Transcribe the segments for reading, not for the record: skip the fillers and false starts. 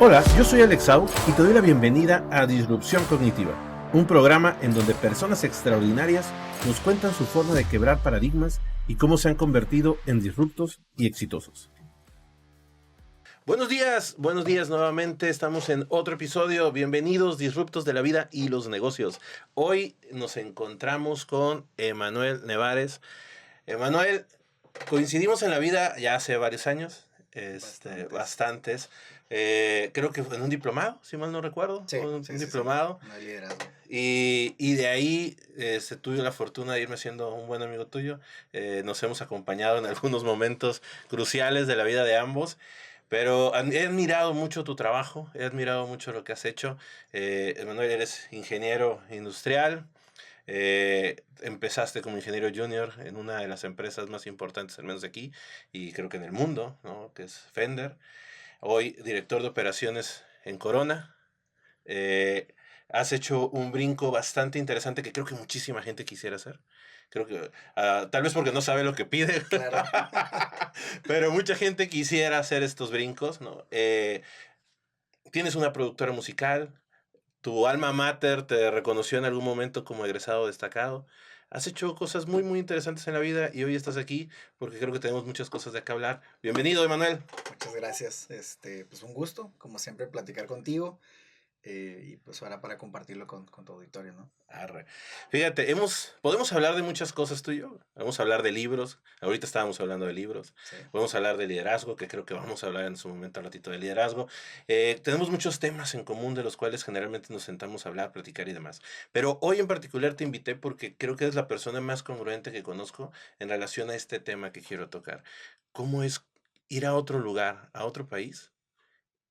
Hola, yo soy Alex Sau y te doy la bienvenida a Disrupción Cognitiva, un programa en donde personas extraordinarias nos cuentan su forma de quebrar paradigmas y cómo se han convertido en disruptos y exitosos. Buenos días nuevamente, estamos en otro episodio. Bienvenidos, disruptos de la vida y los negocios. Hoy nos encontramos con Emanuel Nevares. Emanuel, coincidimos en la vida ya hace varios años, bastantes. Creo que fue en un diplomado, si mal no recuerdo. Sí, un sí, diplomado. Sí. No hay liderazgo. Y de ahí tuve la fortuna de irme siendo un buen amigo tuyo. Nos hemos acompañado en algunos momentos cruciales de la vida de ambos. Pero he admirado mucho tu trabajo, he admirado mucho lo que has hecho. Emanuel, eres ingeniero industrial. Empezaste como ingeniero junior en una de las empresas más importantes, al menos de aquí, y creo que en el mundo, ¿no? Que es Fender. Hoy director de operaciones en Corona. Eh, Has hecho un brinco bastante interesante que creo que muchísima gente quisiera hacer. Creo que tal vez porque no sabe lo que pide, Claro. pero mucha gente quisiera hacer estos brincos, ¿no? Tienes una productora musical, tu alma mater te reconoció en algún momento como egresado destacado. Has hecho cosas muy, muy interesantes en la vida y hoy estás aquí porque creo que tenemos muchas cosas de qué hablar. Bienvenido, Emanuel. Muchas gracias. Pues un gusto, como siempre, platicar contigo y pues ahora para compartirlo con tu auditorio, ¿no? Arre. Fíjate, podemos hablar de muchas cosas tú y yo. Vamos a hablar de libros. Ahorita estábamos hablando de libros. Sí. Podemos hablar de liderazgo, que creo que vamos a hablar en su momento un ratito de liderazgo. Tenemos muchos temas en común de los cuales generalmente nos sentamos a hablar, platicar y demás. Pero hoy en particular te invité porque creo que eres la persona más congruente que conozco en relación a este tema que quiero tocar. ¿Cómo es ir a otro lugar, a otro país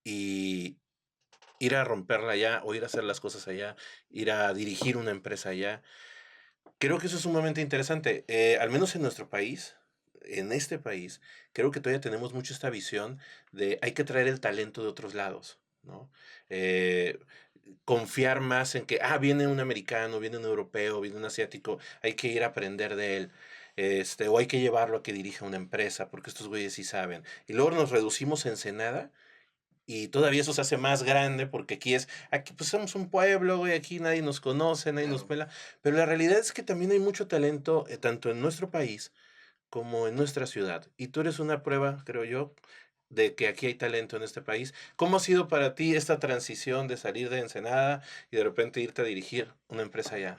y ir a romperla allá o ir a hacer las cosas allá, ir a dirigir una empresa allá? Creo que eso es sumamente interesante. Al menos en nuestro país, en este país, creo que todavía tenemos mucho esta visión de hay que traer el talento de otros lados, ¿no? Eh, Confiar más en que, viene un americano, viene un europeo, viene un asiático, hay que ir a aprender de él. O hay que llevarlo a que dirija una empresa, porque estos güeyes sí saben. Y luego nos reducimos a Ensenada y todavía eso se hace más grande porque aquí pues somos un pueblo, güey, aquí nadie nos conoce, nadie nos Claro. pela. Pero la realidad es que también hay mucho talento, tanto en nuestro país como en nuestra ciudad. Y tú eres una prueba, creo yo, de que aquí hay talento en este país. ¿Cómo ha sido para ti esta transición de salir de Ensenada y de repente irte a dirigir una empresa allá?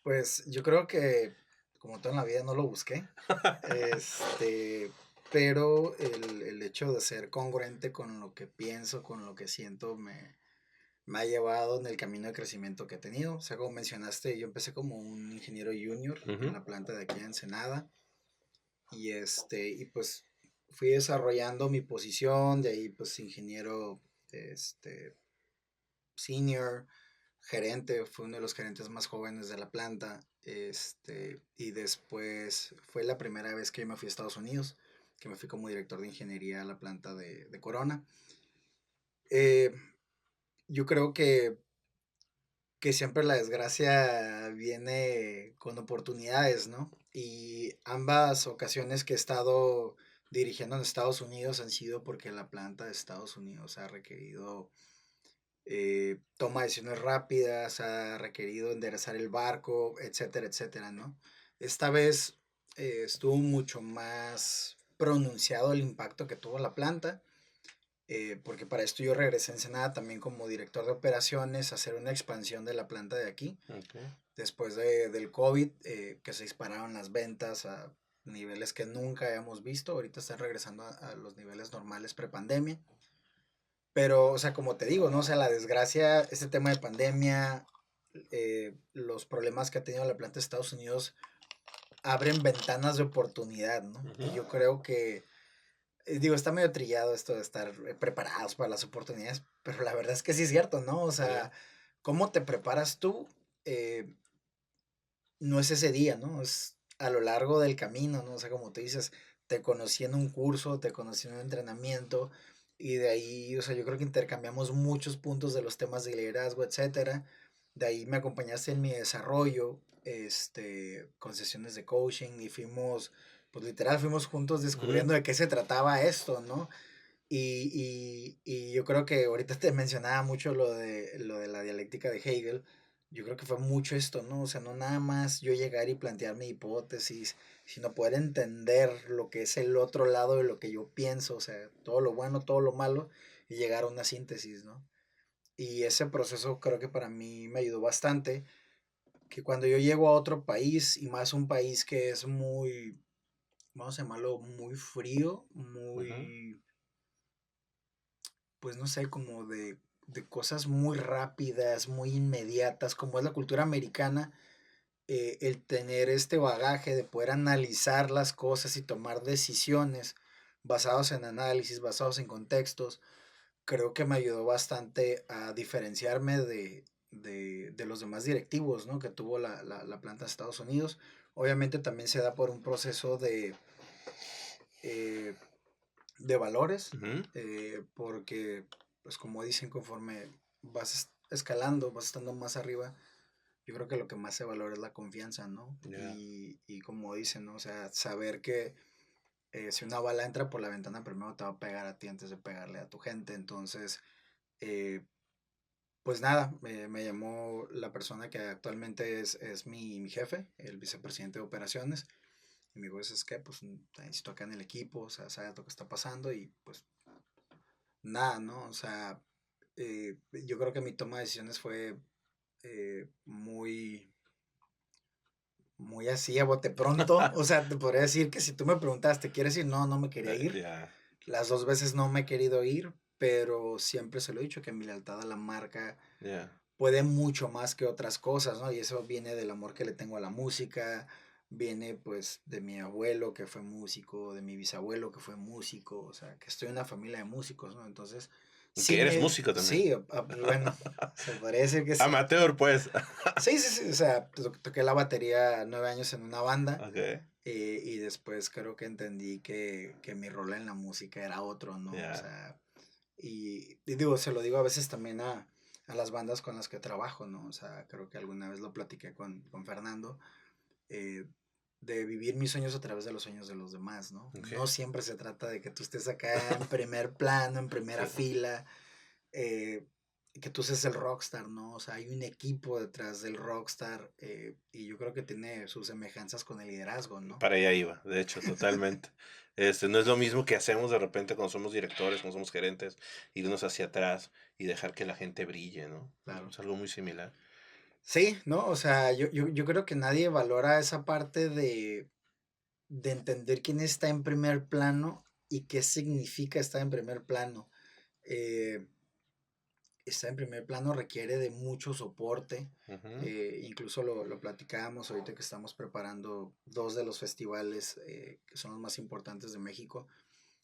Pues yo creo que, como todo en la vida, no lo busqué. Este, pero el hecho de ser congruente con lo que pienso, con lo que siento, me ha llevado en el camino de crecimiento que he tenido. O sea, como mencionaste, yo empecé como un ingeniero junior en Ujú. la planta de aquí en Ensenada. Y pues fui desarrollando mi posición, de ahí pues ingeniero, este, senior, gerente, fue uno de los gerentes más jóvenes de la planta, y después fue la primera vez que yo me fui a Estados Unidos, que me fui como director de ingeniería a la planta de Corona. Eh, yo creo que siempre la desgracia viene con oportunidades, ¿no? Y ambas ocasiones que he estado dirigiendo en Estados Unidos han sido porque la planta de Estados Unidos ha requerido toma de decisiones rápidas, ha requerido enderezar el barco, etcétera, etcétera, ¿no? Esta vez estuvo mucho más pronunciado el impacto que tuvo la planta, porque para esto yo regresé a Ensenada también como director de operaciones a hacer una expansión de la planta de aquí. Okay. Después del COVID, que se dispararon las ventas a niveles que nunca habíamos visto, ahorita están regresando a los niveles normales prepandemia. Pero, o sea, como te digo, ¿no? O sea, la desgracia, este tema de pandemia, los problemas que ha tenido la planta de Estados Unidos abren ventanas de oportunidad, ¿no? Y yo creo que digo, está medio trillado esto de estar preparados para las oportunidades, pero la verdad es que sí es cierto, ¿no? O sea, ¿cómo te preparas tú? Eh, no es ese día, ¿no? Es a lo largo del camino, ¿no? O sea, como tú dices, te conocí en un curso, te conocí en un entrenamiento, y de ahí, o sea, yo creo que intercambiamos muchos puntos de los temas de liderazgo, etcétera. De ahí me acompañaste en mi desarrollo, con sesiones de coaching y fuimos, pues literal, fuimos juntos descubriendo de qué se trataba esto, ¿no? Y yo creo que ahorita te mencionaba mucho lo de la dialéctica de Hegel. Yo creo que fue mucho esto, ¿no? O sea, no nada más yo llegar y plantear mi hipótesis, sino poder entender lo que es el otro lado de lo que yo pienso, o sea, todo lo bueno, todo lo malo, y llegar a una síntesis, ¿no? Y ese proceso creo que para mí me ayudó bastante, que cuando yo llego a otro país, y más un país que es muy, vamos a llamarlo, muy frío, Ujú. muy, pues no sé, como de cosas muy rápidas, muy inmediatas, como es la cultura americana, el tener este bagaje de poder analizar las cosas y tomar decisiones basados en análisis, basados en contextos, creo que me ayudó bastante a diferenciarme de los demás directivos, ¿no? Que tuvo la planta de Estados Unidos. Obviamente también se da por un proceso eh, de valores, Ujú. porque, pues como dicen, conforme vas escalando, vas estando más arriba, yo creo que lo que más se valora es la confianza, ¿no? Ya. Y como dicen, ¿no? O sea, saber que si una bala entra por la ventana, primero te va a pegar a ti antes de pegarle a tu gente. Entonces, eh, pues nada, me llamó la persona que actualmente es mi jefe, el vicepresidente de operaciones. Y me dijo, es que pues te necesito acá en el equipo, o sea, sabes lo que está pasando y pues nada, ¿no? O sea, yo creo que mi toma de decisiones fue muy, muy así a bote pronto. O sea, te podría decir que si tú me preguntas, ¿te quieres ir? No, no me quería ir. Ya. Las dos veces no me he querido ir, pero siempre se lo he dicho que mi lealtad a la marca Ya. puede mucho más que otras cosas, ¿no? Y eso viene del amor que le tengo a la música, viene pues de mi abuelo que fue músico, de mi bisabuelo que fue músico, o sea, que estoy en una familia de músicos, ¿no? Entonces, Que eres sí, músico también. sí, bueno, se podría decir que sí. Amateur, pues. Sí, sí, sí, o sea, toqué la batería 9 años en una banda Ok. y después creo que entendí que mi rol en la música era otro, ¿no? O Ya. sea, y digo, se lo digo a veces también a las bandas con las que trabajo, ¿no? O sea, creo que alguna vez lo platiqué con Fernando, eh, de vivir mis sueños a través de los sueños de los demás, ¿no? No Ok. siempre se trata de que tú estés acá en primer plano, en primera Sí. fila, eh, que tú seas el rockstar, ¿no? O sea, hay un equipo detrás del rockstar y yo creo que tiene sus semejanzas con el liderazgo, ¿no? Para allá iba, de hecho, totalmente. No es lo mismo que hacemos de repente cuando somos directores, cuando somos gerentes, irnos hacia atrás y dejar que la gente brille, ¿no? Claro. Es algo muy similar. Sí, ¿no? O sea, yo creo que nadie valora esa parte de entender quién está en primer plano y qué significa estar en primer plano. Eh, Estar en primer plano requiere de mucho soporte. Ujú. Incluso lo platicábamos ahorita que estamos preparando dos de los festivales que son los más importantes de México,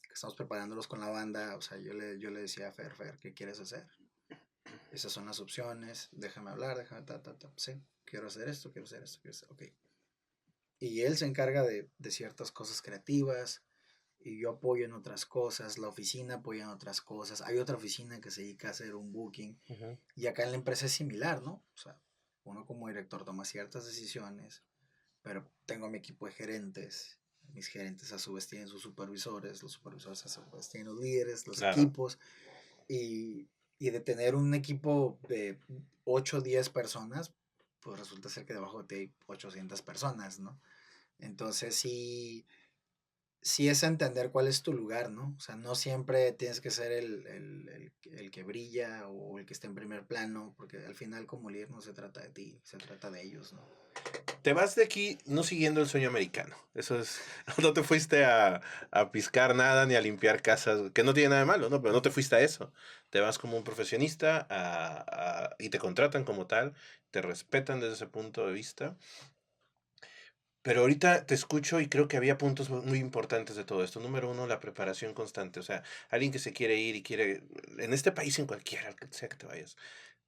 que estamos preparándolos con la banda. O sea, yo le decía a Fer, ¿qué quieres hacer? Esas son las opciones, déjame hablar, déjame sí, quiero hacer esto, quiero hacer esto, quiero hacer, ok. Y él se encarga de ciertas cosas creativas y yo apoyo en otras cosas, la oficina apoya en otras cosas, hay otra oficina que se dedica a hacer un booking Ujú. y acá en la empresa es similar, ¿no? O sea, uno como director toma ciertas decisiones, pero tengo mi equipo de gerentes, mis gerentes a su vez tienen sus supervisores, los supervisores a su vez tienen los líderes, los Claro. equipos y, y de tener un equipo de 8 o 10 personas, pues resulta ser que debajo de ti hay 800 personas, ¿no? Entonces sí es entender cuál es tu lugar, ¿no? O sea, no siempre tienes que ser el que brilla o el que está en primer plano, porque al final como líder no se trata de ti, se trata de ellos, ¿no? Te vas de aquí no siguiendo el sueño americano. Eso es, no te fuiste a piscar nada ni a limpiar casas, que no tiene nada de malo, ¿no? Pero no te Ujú. fuiste a eso. Te vas como un profesionista y te contratan como tal, te respetan desde ese punto de vista. Pero ahorita te escucho y creo que había puntos muy importantes de todo esto. Número uno, la preparación constante. O sea, alguien que se quiere ir y quiere, en este país, en cualquiera, al que sea que te vayas,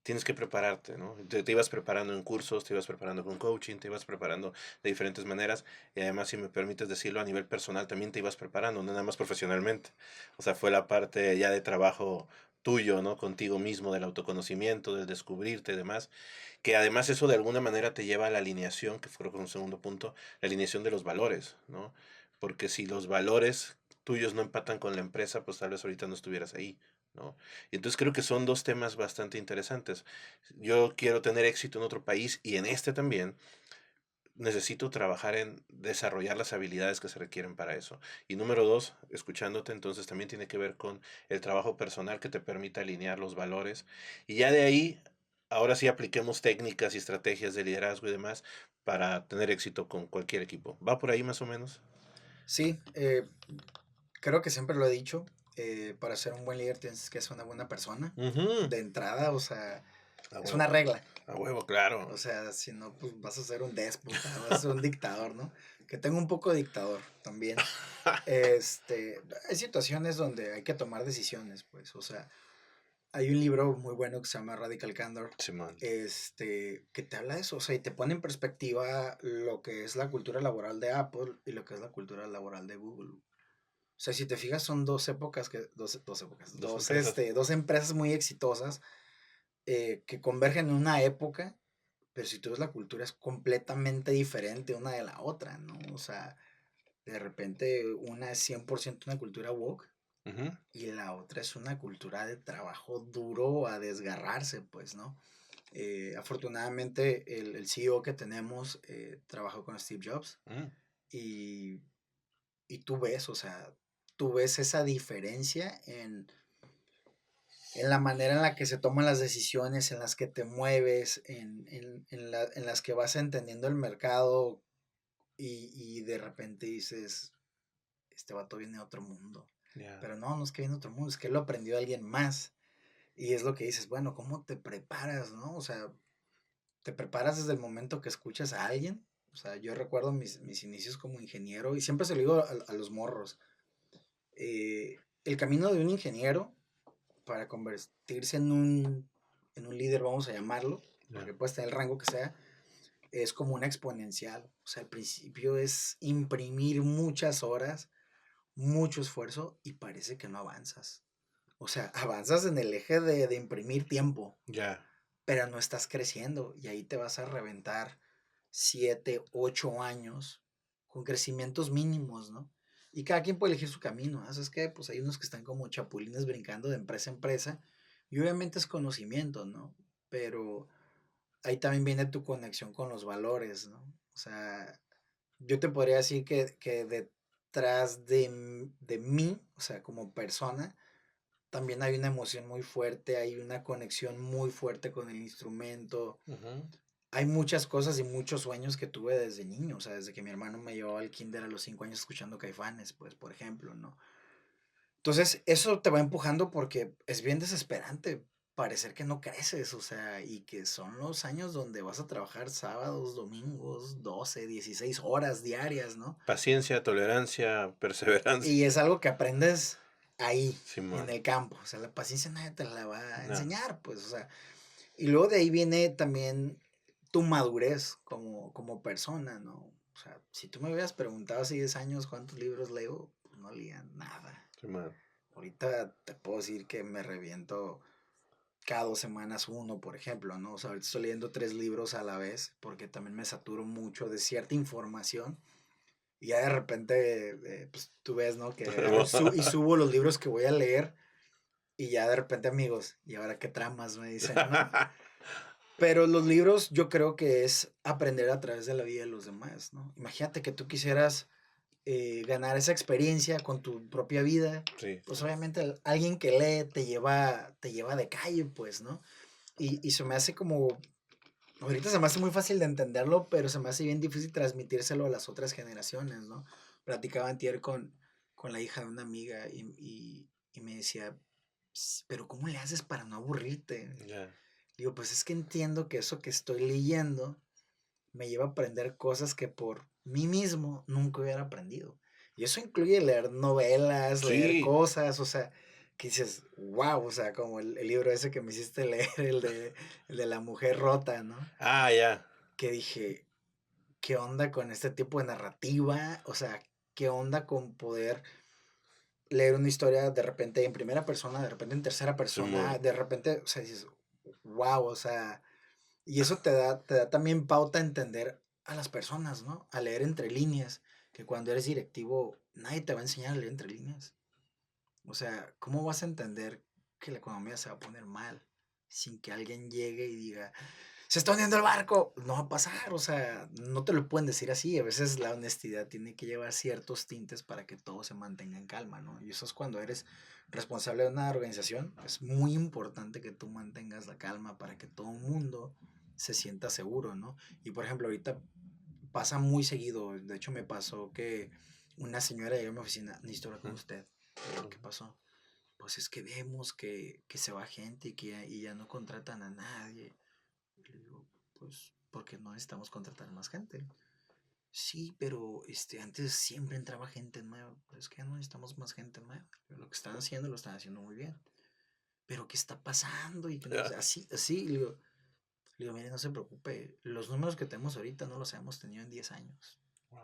tienes que prepararte, ¿no? Te ibas preparando en cursos, te ibas preparando con coaching, te ibas preparando de diferentes maneras. Y además, si me permites decirlo, a nivel personal también te ibas preparando, no nada más profesionalmente. O sea, fue la parte ya de trabajo tuyo, ¿no? Contigo mismo, del autoconocimiento, del descubrirte y demás. Que además eso de alguna manera te lleva a la alineación, que creo que es un segundo punto, la alineación de los valores, ¿no? Porque si los valores tuyos no empatan con la empresa, pues tal vez ahorita no estuvieras ahí, ¿no? Y entonces creo que son 2 temas bastante interesantes. Yo quiero tener éxito en otro país y en este también, necesito trabajar en desarrollar las habilidades que se requieren para eso. Y número 2, escuchándote, entonces también tiene que ver con el trabajo personal que te permita alinear los valores. Y ya de ahí, ahora sí apliquemos técnicas y estrategias de liderazgo y demás para tener éxito con cualquier equipo. ¿Va por ahí más o menos? Sí, creo que siempre lo he dicho, para ser un buen líder tienes que ser una buena persona. Ujú. De entrada, o sea, A es una huevo, regla. a huevo, claro. O sea, si no, pues vas a ser un déspota, vas a ser un dictador, ¿no? Que tengo un poco de dictador también. Hay situaciones donde hay que tomar decisiones, pues, o sea, hay un libro muy bueno que se llama Radical Candor, Simón. que te habla de eso, o sea, y te pone en perspectiva lo que es la cultura laboral de Apple y lo que es la cultura laboral de Google. O sea, si te fijas, son dos épocas, Dos empresas. dos empresas muy exitosas que convergen en una época, pero si tú ves la cultura es completamente diferente una de la otra, ¿no? O sea, de repente una es 100% una cultura woke Ujú. y la otra es una cultura de trabajo duro a desgarrarse, pues, ¿no? Afortunadamente el CEO que tenemos trabajó con Steve Jobs Mm. y, y tú ves, o sea, tú ves esa diferencia en la manera en la que se toman las decisiones, en las que te mueves, en las que vas entendiendo el mercado y de repente dices, este vato viene de otro mundo. Ya. Pero no, no es que viene de otro mundo, es que lo aprendió de alguien más. Y es lo que dices, bueno, ¿cómo te preparas, no? O sea, te preparas desde el momento que escuchas a alguien. O sea, yo recuerdo mis inicios como ingeniero y siempre se lo digo a los morros. El camino de un ingeniero para convertirse en un líder, vamos a llamarlo, Ya. porque puede tener el rango que sea, es como una exponencial. O sea, al principio es imprimir muchas horas, mucho esfuerzo y parece que no avanzas. O sea, avanzas en el eje de imprimir tiempo, Ya. pero no estás creciendo y ahí te vas a reventar 7, 8 años con crecimientos mínimos, ¿no? Y cada quien puede elegir su camino, ¿no? ¿Sabes qué? Pues hay unos que están como chapulines brincando de empresa a empresa y obviamente es conocimiento, ¿no? Pero ahí también viene tu conexión con los valores, ¿no? O sea, yo te podría decir que detrás de mí, o sea, como persona, también hay una emoción muy fuerte, hay una conexión muy fuerte con el instrumento. Ujú. Hay muchas cosas y muchos sueños que tuve desde niño, o sea, desde que mi hermano me llevaba al kinder a los 5 años escuchando Caifanes, pues, por ejemplo, ¿no? Entonces, eso te va empujando porque es bien desesperante parecer que no creces, o sea, y que son los años donde vas a trabajar sábados, domingos, 12, 16 horas diarias, ¿no? Paciencia, tolerancia, perseverancia. Y es algo que aprendes ahí, en Simón. el campo, o sea, la paciencia nadie te la va a No. enseñar, pues, o sea, y luego de ahí viene también tu madurez como persona, ¿no? O sea, si tú me hubieras preguntado hace 10 años cuántos libros leo, pues no leía nada. Simón. Ahorita te puedo decir que me reviento cada 2 semanas uno, por ejemplo, ¿no? O sea, ahorita estoy leyendo 3 libros a la vez porque también me saturo mucho de cierta información y ya de repente, pues tú ves, ¿no? Que y subo los libros que voy a leer y ya de repente amigos, ¿y ahora qué tramas? Me dicen, ¿no? Pero los libros yo creo que es aprender a través de la vida de los demás, ¿no? Imagínate que tú quisieras ganar esa experiencia con tu propia vida, Sí. pues obviamente alguien que lee te lleva de calle, pues, ¿no? Y se me hace como, ahorita se me hace muy fácil de entenderlo, pero se me hace bien difícil transmitírselo a las otras generaciones, ¿no? Platicaba antier con la hija de una amiga y me decía, pero ¿cómo le haces para no aburrirte? Ya. Digo, pues es que entiendo que eso que estoy leyendo me lleva a aprender cosas que por mí mismo nunca hubiera aprendido. Y eso incluye leer novelas, leer Sí. cosas, o sea, que dices, wow, o sea, como el libro ese que me hiciste leer, el de la mujer rota, ¿no? Ah, ya. Que dije, ¿qué onda con este tipo de narrativa? O sea, ¿qué onda con poder leer una historia de repente en primera persona, de repente en tercera Simón. persona, de repente, o sea, dices, wow, o sea, y eso te da también pauta a entender a las personas, ¿no? A leer entre líneas. que cuando eres directivo nadie te va a enseñar a leer entre líneas. O sea, ¿cómo vas a entender que la economía se va a poner mal sin que alguien llegue y diga, se está hundiendo el barco? No va a pasar, o sea, no te lo pueden decir así. A veces la honestidad tiene que llevar ciertos tintes para que todo se mantenga en calma, ¿no? Y eso es cuando eres responsable de una organización. Es muy importante que tú mantengas la calma para que todo el mundo se sienta seguro, ¿no? Y por ejemplo, ahorita pasa muy seguido. De hecho, me pasó que una señora llegó a mi oficina, necesito hablar con usted. ¿Qué pasó? Pues es que vemos que se va gente y ya no contratan a nadie. Y le digo, pues, porque no necesitamos contratar más gente. Sí, pero antes siempre entraba gente nueva. Pero es que ya no necesitamos más gente nueva. Lo que están haciendo lo están haciendo muy bien. Pero ¿qué está pasando? Y que no, Ya. así, le digo, mire, no se preocupe. Los números que tenemos ahorita no los hemos tenido en 10 años. Wow.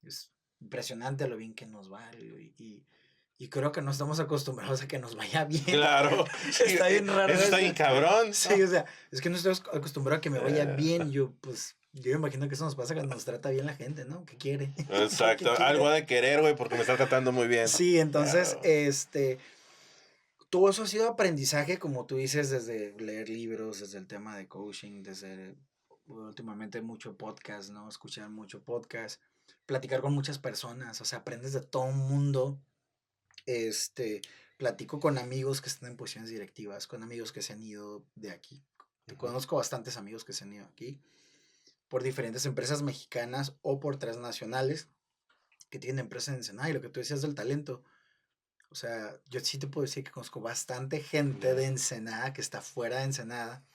Es impresionante lo bien que nos va. Y creo que no estamos acostumbrados a que nos vaya bien. Claro, sí, Está bien raro eso está eso. bien cabrón, Sí, ¿no? o sea, es que no estoy acostumbrado a que me vaya bien. Eh, Yo me imagino que eso nos pasa cuando nos trata bien la gente, ¿no? ¿Qué quiere? ¿Qué exacto, algo quiere? ha de querer, güey, porque me está tratando muy bien. Sí, entonces, Claro. todo eso ha sido aprendizaje, como tú dices, desde leer libros, desde el tema de coaching, desde últimamente mucho podcast, ¿no? Escuchar mucho podcast, platicar con muchas personas, o sea, aprendes de todo el mundo. Este, Platico con amigos que están en posiciones directivas, con amigos que se han ido de aquí. Ujú. Conozco bastantes amigos que se han ido aquí por diferentes empresas mexicanas o por transnacionales que tienen empresas en Ensenada. Y lo que tú decías del talento, o sea, yo sí te puedo decir que conozco bastante gente de Ya. Ensenada que está fuera de Ensenada.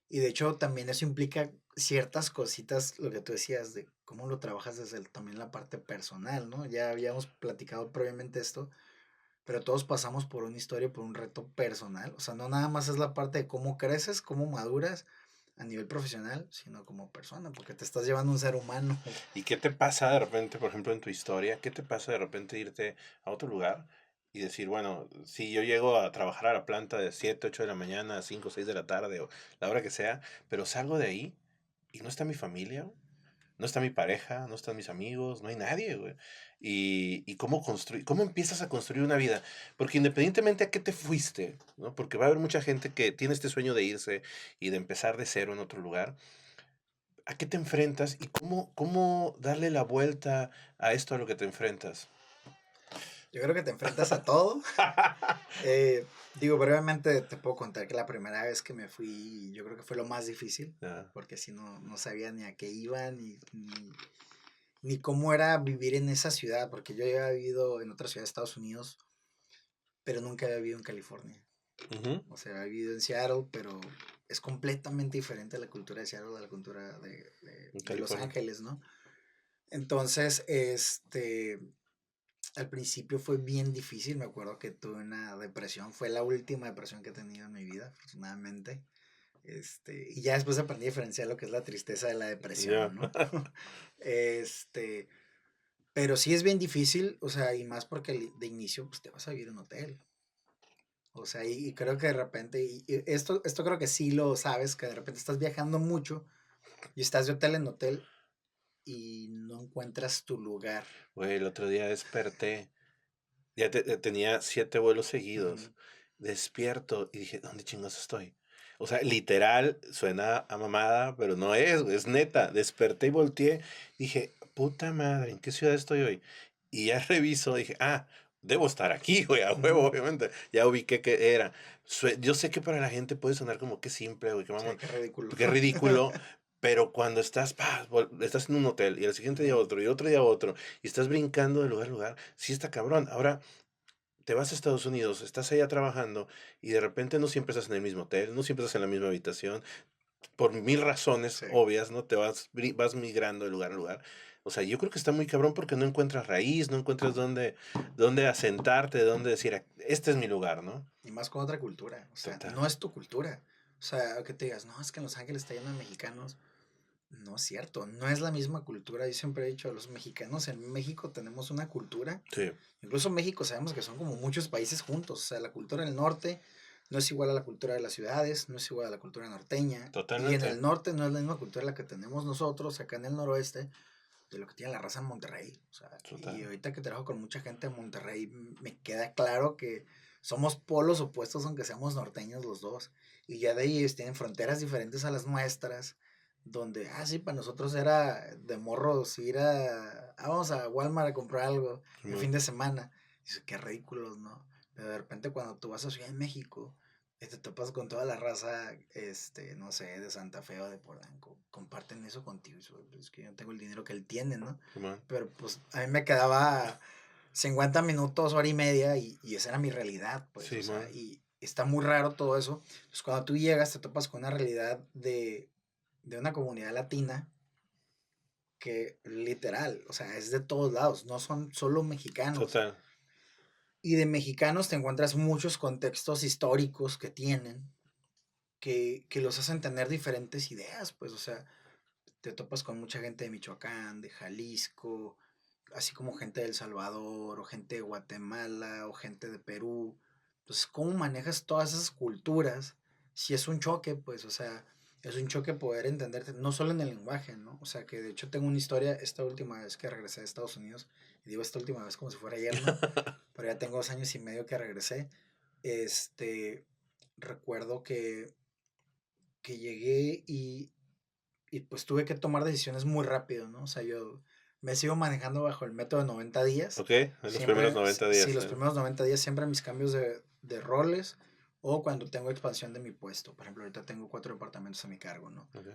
Y de hecho también eso implica ciertas cositas, lo que tú decías, de cómo lo trabajas desde también la parte personal, ¿no? Ya habíamos platicado previamente esto, pero todos pasamos por una historia, por un reto personal. O sea, no nada más es la parte de cómo creces, cómo maduras a nivel profesional, sino como persona, porque te estás llevando un ser humano. ¿Y qué te pasa de repente, por ejemplo, en tu historia? ¿Qué te pasa de repente irte a otro lugar y decir, bueno, si yo llego a trabajar a la planta de 7, 8 de la mañana, a 5, 6 de la tarde o la hora que sea, pero salgo de ahí y no está mi familia, güey, no está mi pareja, no están mis amigos, no hay nadie, güey. Y cómo empiezas a construir una vida. Porque independientemente a qué te fuiste, ¿no? Porque va a haber mucha gente que tiene este sueño de irse y de empezar de cero en otro lugar. ¿A qué te enfrentas y cómo darle la vuelta a esto a lo que te enfrentas? Yo creo que te enfrentas a todo. Digo, brevemente te puedo contar que la primera vez que me fui, yo creo que fue lo más difícil, Ya, porque si no sabía ni a qué iba, ni cómo era vivir en esa ciudad, porque yo ya había vivido en otra ciudad de Estados Unidos, pero nunca había vivido en California. ujú, O sea, he vivido en Seattle, pero es completamente diferente la cultura de Seattle a la cultura en de Los California. Ángeles, ¿no? Entonces, al principio fue bien difícil, me acuerdo que tuve una depresión, fue la última depresión que he tenido en mi vida, afortunadamente. Y ya después aprendí a diferenciar lo que es la tristeza de la Ya. depresión, ¿no? este, pero sí es bien difícil, o sea, y más porque de inicio pues te vas a vivir en un hotel. O sea, y creo que de repente, y esto creo que sí lo sabes, que de repente estás viajando mucho y estás de hotel en hotel y no encuentras tu lugar. Güey, el otro día desperté, tenía 7 vuelos seguidos. Ujú. Despierto y dije: "¿Dónde chingados estoy?". O sea, literal, suena a mamada, pero no es, güey, es neta. Desperté y volteé, dije: "Puta madre, ¿en qué ciudad estoy hoy?". Y ya reviso, dije: "Ah, debo estar aquí, güey, a huevo", Ujú. obviamente. Ya ubiqué que era. Yo sé que para la gente puede sonar como que simple, güey, que Sí, mamón, qué ridículo. qué ridículo, pero cuando estás en un hotel y al siguiente día Ujú. otro, y otro día otro, y estás brincando de lugar a lugar, sí está cabrón. Ahora te vas a Estados Unidos, estás allá trabajando y de repente no siempre estás en el mismo hotel, no siempre estás en la misma habitación, por 1000 razones Sí. obvias, ¿no? Vas migrando de lugar a lugar. O sea, yo creo que está muy cabrón porque no encuentras raíz, no encuentras dónde asentarte, dónde decir: Este es mi lugar", ¿no? Y más con otra cultura. O sea, Total. no es tu cultura. O sea, que te digas, no, es que en Los Ángeles está lleno de mexicanos. No es cierto, no es la misma cultura. Yo siempre he dicho, los mexicanos en México tenemos una cultura. Sí, Incluso México sabemos que son como muchos países juntos. O sea, la cultura del norte no es igual a la cultura de las ciudades, no es igual a la cultura norteña. Y en el totalmente. norte no es la misma cultura la que tenemos nosotros acá en el noroeste. de lo que tiene la raza en Monterrey. O sea, y Total. ahorita que trabajo con mucha gente de Monterrey, me queda claro que somos polos opuestos, aunque seamos norteños los dos. Y ya de ahí ellos tienen fronteras diferentes a las nuestras, donde, sí, para nosotros era de morros ir vamos a Walmart a comprar algo el Simón. fin de semana. Dice, qué ridículos, ¿no? Pero de repente cuando tú vas a Ciudad de México, te topas con toda la raza, no sé, de Santa Fe o de Polanco, comparten eso contigo. Y es que yo no tengo el dinero que él tiene, ¿no? Simón. Pero pues a mí me quedaba 50 minutos, hora y media, y esa era mi realidad, pues, o sea, Simón. y está muy raro todo eso. Pues cuando tú llegas, te topas con una realidad de una comunidad latina que literal, o sea, es de todos lados, no son solo mexicanos. Total. Y de mexicanos te encuentras muchos contextos históricos que tienen, que los hacen tener diferentes ideas, pues, o sea, te topas con mucha gente de Michoacán, de Jalisco, así como gente de El Salvador, o gente de Guatemala, o gente de Perú. Entonces, ¿cómo manejas todas esas culturas? Si es un choque, pues, o sea, es un choque poder entenderte, no solo en el lenguaje, ¿no? O sea, que de hecho tengo una historia, esta última vez que regresé a Estados Unidos, y digo esta última vez como si fuera ayer, ¿no? Pero ya tengo 2 años y medio que regresé. Este, recuerdo que llegué y pues tuve que tomar decisiones muy rápido, ¿no? O sea, yo me sigo manejando bajo el método de 90 días. Ok, en los primeros Siempre, 90 sí, días. los primeros 90 días siempre mis cambios de roles o cuando tengo expansión de mi puesto. Por ejemplo, ahorita tengo 4 departamentos a mi cargo, ¿no? Ok.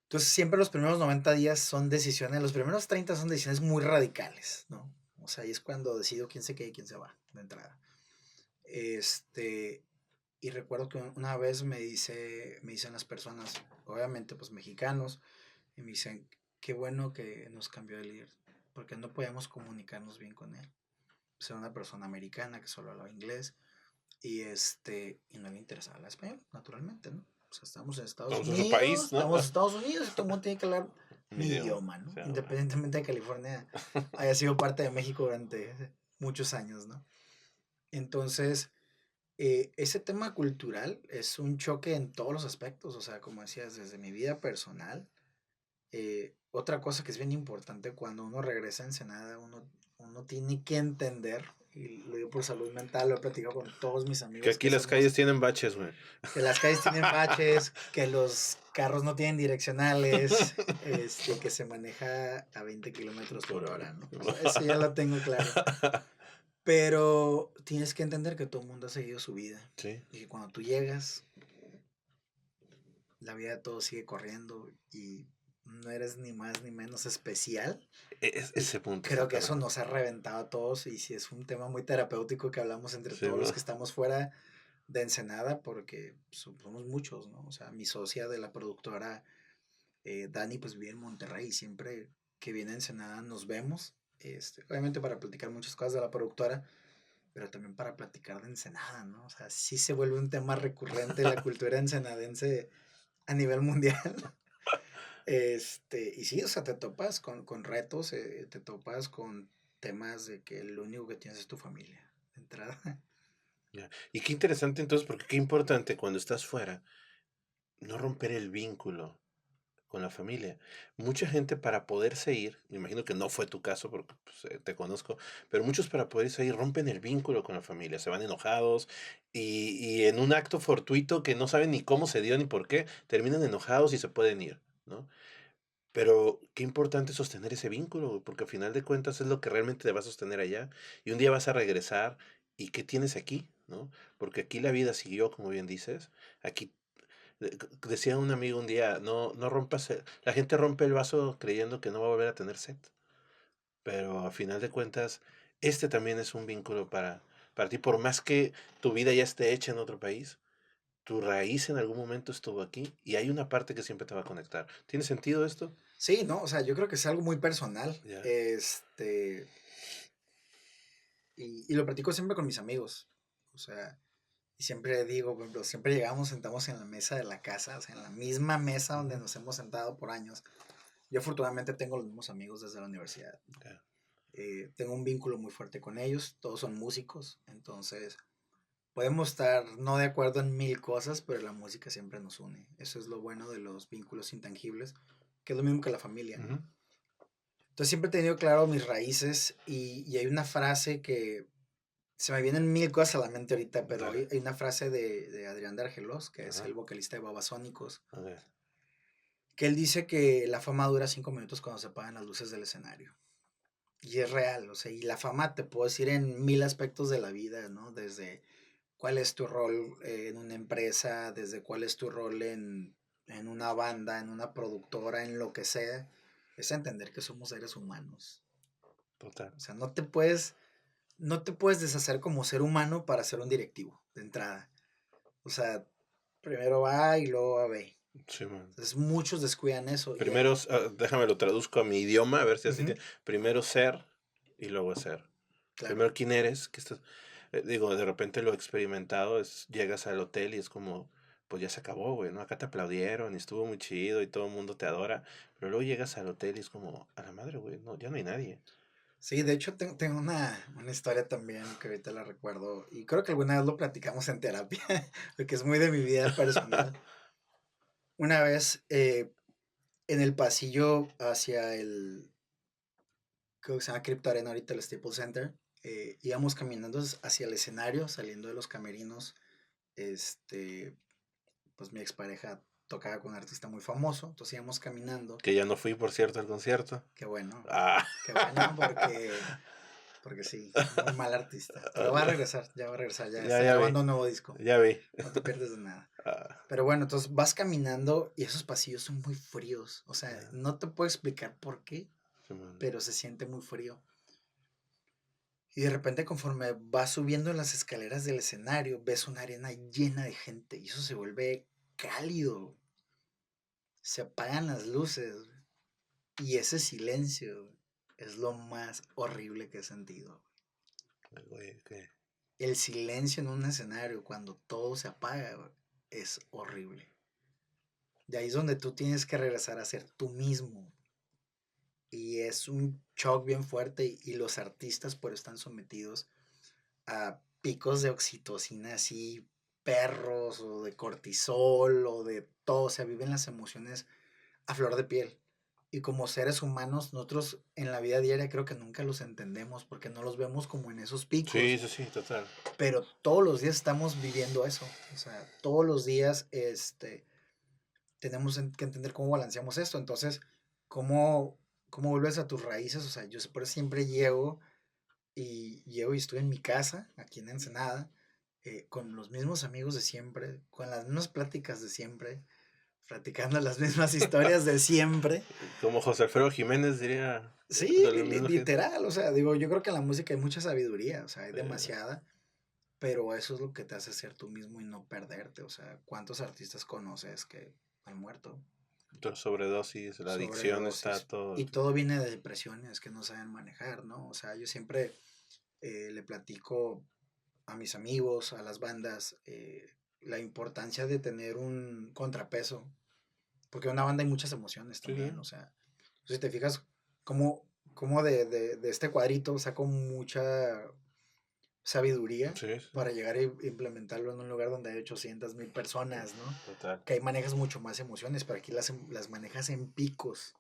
Entonces, siempre los primeros 90 días son decisiones, los primeros 30 son decisiones muy radicales, ¿no? O sea, ahí es cuando decido quién se queda y quién se va de entrada. Este, y recuerdo que una vez me dicen las personas, obviamente pues mexicanos, y me dicen, qué bueno que nos cambió de líder, porque no podíamos comunicarnos bien con él. Pues era una persona americana que solo hablaba inglés y no le interesaba el español, naturalmente, ¿no? O sea, estamos en Estados Estamos en su país, Unidos, ¿no? estamos en Estados Unidos y todo el mundo tiene que hablar Mi mi idioma. idioma, ¿no? O sea, bueno. Independientemente de California haya sido parte de México durante muchos años, ¿no? Entonces, ese tema cultural es un choque en todos los aspectos, o sea, como decías, desde mi vida personal. Otra cosa que es bien importante cuando uno regresa a Ensenada, uno tiene que entender, y lo digo por salud mental, lo he platicado con todos mis Que amigos aquí que las calles somos, tienen baches, güey. que las calles tienen baches, que los carros no tienen direccionales, que se maneja a 20 kilómetros por hora, ¿no? O sea, eso ya lo tengo claro. Pero tienes que entender que todo el mundo ha seguido su vida. Sí. Y que cuando tú llegas, la vida de todos sigue corriendo y no eres ni más ni menos especial. Y Ese punto está creo que eso cabrón. nos ha reventado a todos y sí es un tema muy terapéutico que hablamos entre Sí, todos los güey. que estamos fuera de Ensenada porque somos muchos, ¿no? O sea, mi socia de la productora, Dani, pues vive en Monterrey y siempre que viene a Ensenada nos vemos, obviamente para platicar muchas cosas de la productora, pero también para platicar de Ensenada, ¿no? O sea, sí se vuelve un tema recurrente la cultura ensenadense a nivel mundial. Y sí, o sea, te topas con retos, te topas con temas de que lo único que tienes es tu familia, de entrada. Ya. Y qué interesante entonces, porque qué importante cuando estás fuera, no romper el vínculo con la familia. Mucha gente para poderse ir, me imagino que no fue tu caso porque pues, te conozco, pero muchos para poderse ir rompen el vínculo con la familia, se van enojados y en un acto fortuito que no saben ni cómo se dio ni por qué, terminan enojados y se pueden ir, ¿no? Pero qué importante sostener ese vínculo, güey, porque al final de cuentas es lo que realmente te va a sostener allá. Y un día vas a regresar y ¿qué tienes aquí? ¿No? Porque aquí la vida siguió, como bien dices. Aquí decía un amigo un día, no rompas, la gente rompe el vaso creyendo que no va a volver a tener sed. Pero a final de cuentas, este también es un vínculo para ti, por más que tu vida ya esté hecha en otro país. Tu raíz en algún momento estuvo aquí y hay una parte que siempre te va a conectar. ¿Tiene sentido esto? Sí, no, o sea, yo creo que es algo muy personal. Ya. Y lo platico siempre con mis amigos. O sea, y siempre digo, por ejemplo, siempre llegamos, sentamos en la mesa de la casa, o sea, en la misma mesa donde Ujú. nos hemos sentado por años. Yo afortunadamente tengo los mismos amigos desde la universidad. Ya. Tengo un vínculo muy fuerte con ellos, todos son músicos, entonces podemos estar no de acuerdo en mil cosas, pero la música siempre nos une. Eso es lo bueno de los vínculos intangibles, que es lo mismo que la familia, Ujú. ¿no? Entonces siempre he tenido claro mis raíces y hay una frase que se me vienen mil cosas a la mente ahorita, pero Dale. hay una frase de Adrián de Argelos, que es Ajá. el vocalista de Babasónicos, A ver. que él dice que la fama dura 5 minutos cuando se apagan las luces del escenario. Y es real, o sea, y la fama te puedo decir en mil aspectos de la vida, ¿no? Desde cuál es tu rol en una empresa, desde cuál es tu rol en una banda, en una productora, en lo que sea, es entender que somos seres humanos. Total. O sea, no te puedes deshacer como ser humano para ser un directivo, de entrada. O sea, primero va A y luego va B. Sí, man. Entonces muchos descuidan eso. Primero, déjame lo traduzco a mi idioma, a ver si así Ujú, primero ser y luego ser. claro. Primero, ¿quién eres? ¿Qué estás? Digo, de repente lo he experimentado, llegas al hotel y es como, pues ya se acabó, güey, ¿no? Acá te aplaudieron y estuvo muy chido y todo el mundo te adora, pero luego llegas al hotel y es como, a la madre, güey, no, ya no hay nadie. Sí, de hecho tengo una historia también que ahorita la recuerdo y creo que alguna vez lo platicamos en terapia, porque es muy de mi vida personal. Una vez en el pasillo hacia creo que se llama Crypto Arena ahorita, el Staples Center, íbamos caminando hacia el escenario, saliendo de los camerinos, este, pues mi expareja tocaba con un artista muy famoso, entonces íbamos caminando, Que ya no fui, por cierto, al concierto. qué bueno, Ah. qué bueno, porque sí, muy mal artista, pero va a regresar, ya va a regresar, ya Ya, está ya vi, grabando un nuevo disco, ya vi. no te pierdes de nada. Ah, Pero bueno, entonces vas caminando y esos pasillos son muy fríos, o sea, ah, no te puedo explicar por qué, Simón. pero se siente muy frío. Y de repente conforme vas subiendo en las escaleras del escenario, ves una arena llena de gente y eso se vuelve cálido. Se apagan las luces y ese silencio es lo más horrible que he sentido. Güey, ¿qué? El silencio en un escenario cuando todo se apaga es horrible. De ahí es donde tú tienes que regresar a ser tú mismo. Y es un shock bien fuerte y los artistas por están sometidos a picos de oxitocina así, perros o de cortisol o de todo, o sea, viven las emociones a flor de piel. Y como seres humanos, nosotros en la vida diaria creo que nunca los entendemos porque no los vemos como en esos Sí, picos, sí, sí, total. pero todos los días estamos viviendo eso. O sea, todos los días tenemos que entender cómo balanceamos esto. Entonces, ¿cómo vuelves a tus raíces? O sea, yo por eso siempre llego y estoy en mi casa, aquí en Ensenada, con los mismos amigos de siempre, con las mismas pláticas de siempre, platicando las mismas historias de siempre. Como José Alfredo Jiménez diría, Sí, de lo mismo que... literal, o sea, digo, yo creo que en la música hay mucha sabiduría, o sea, hay eh, demasiada, pero eso es lo que te hace ser tú mismo y no perderte, o sea, ¿cuántos artistas conoces que han muerto? sobredosis, la adicción está Sobredosis. todo. Y todo viene de depresiones que no saben manejar, ¿no? O sea, yo siempre le platico a mis amigos, a las bandas, la importancia de tener un contrapeso, porque en una banda hay muchas emociones Sí, sí. también, o sea, si te fijas, cómo de este cuadrito saco mucha sabiduría Sí, sí, para llegar a implementarlo en un lugar donde hay 800,000 personas, ¿no? total. Que ahí manejas mucho más emociones, pero aquí las manejas en picos.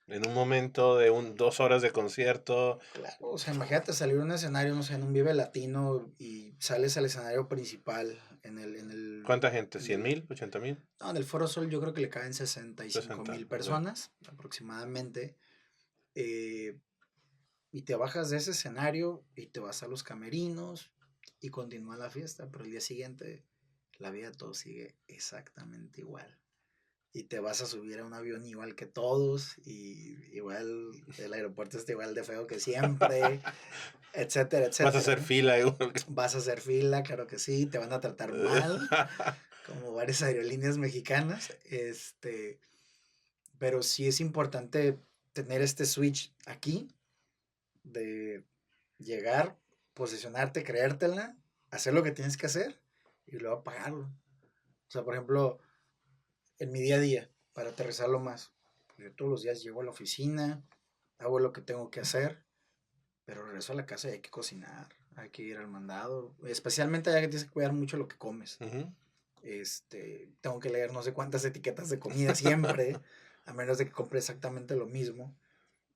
En un momento de 2 horas de concierto, Claro, o sea, imagínate salir a un escenario, no sé, en un Vive Latino y sales al escenario principal ¿cuánta gente? en ¿100 el, mil? ¿80,000? no, en el Foro Sol yo creo que le caben 65 60. mil Ok. personas aproximadamente, eh, y te bajas de ese escenario y te vas a los camerinos y continúa la fiesta, pero el día siguiente la vida todo sigue exactamente igual. Y te vas a subir a un avión igual que todos, y igual el aeropuerto está igual de feo que siempre, etcétera, Vas a etcétera, hacer ¿no? fila igual que... Vas a hacer fila, claro que sí, te van a tratar mal, como varias aerolíneas mexicanas, pero sí es importante tener este switch aquí de llegar, posicionarte, creértela, hacer lo que tienes que hacer y luego apagarlo. O sea, por ejemplo, en mi día a día, para aterrizarlo más, pues yo todos los días llego a la oficina, hago lo que tengo que hacer, pero regreso a la casa y hay que cocinar, hay que ir al mandado, especialmente ya que tienes que cuidar mucho lo que comes. Ujú. Tengo que leer no sé cuántas etiquetas de comida siempre, a menos de que compre exactamente lo mismo.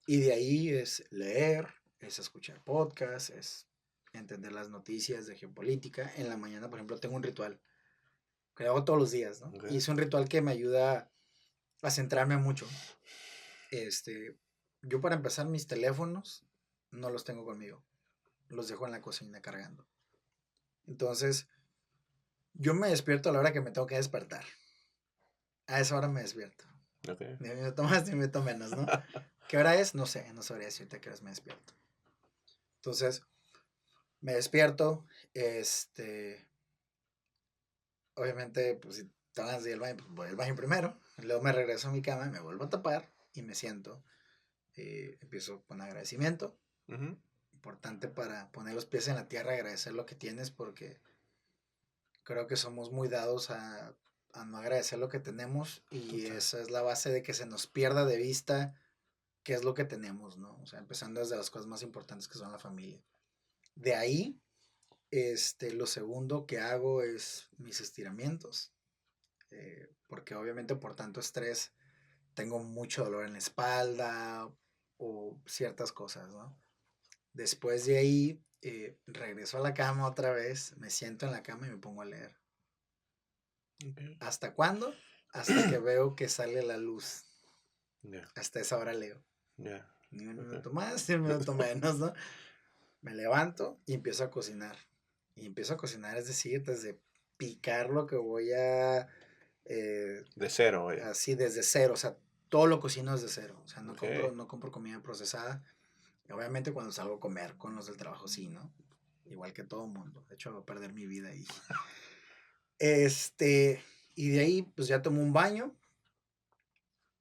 Y de ahí es leer, es escuchar podcasts, es entender las noticias de geopolítica. En la mañana, por ejemplo, tengo un ritual que lo hago todos los días, ¿no? Y Ok. es un ritual que me ayuda a centrarme mucho. Yo para empezar mis teléfonos no los tengo conmigo, los dejo en la cocina cargando. Entonces, yo me despierto a la hora que me tengo que despertar. A esa hora me despierto. Ok. Ni un minuto más ni un minuto menos, ¿no? ¿Qué hora es? No sé, no sabría decirte a qué horas me despierto. Entonces, me despierto, obviamente, pues si te van a ir al baño, pues voy al baño primero, luego me regreso a mi cama, me vuelvo a tapar y me siento. Empiezo con agradecimiento, Ujú. importante para poner los pies en la tierra, agradecer lo que tienes, porque creo que somos muy dados a no agradecer lo que tenemos y Total. esa es la base de que se nos pierda de vista qué es lo que tenemos, ¿no? O sea, empezando desde las cosas más importantes que son la familia. De ahí, lo segundo que hago es mis estiramientos, porque obviamente por tanto estrés tengo mucho dolor en la espalda o ciertas cosas, ¿no? Después de ahí, regreso a la cama otra vez, me siento en la cama y me pongo a leer. Ok. ¿Hasta cuándo? Hasta que veo que sale la luz. Ya, Hasta esa hora leo. ya. Ni un Ok. minuto más, ni un minuto menos, ¿no? Me levanto y empiezo a cocinar. Y empiezo a cocinar, es decir, desde picar lo que voy a... De cero, oye. así desde cero, o sea, todo lo cocino desde cero. O sea, Ok. no compro comida procesada. Y obviamente cuando salgo a comer con los del trabajo, sí, ¿no? Igual que todo mundo. De hecho, voy a perder mi vida ahí. Y de ahí, pues ya tomo un baño,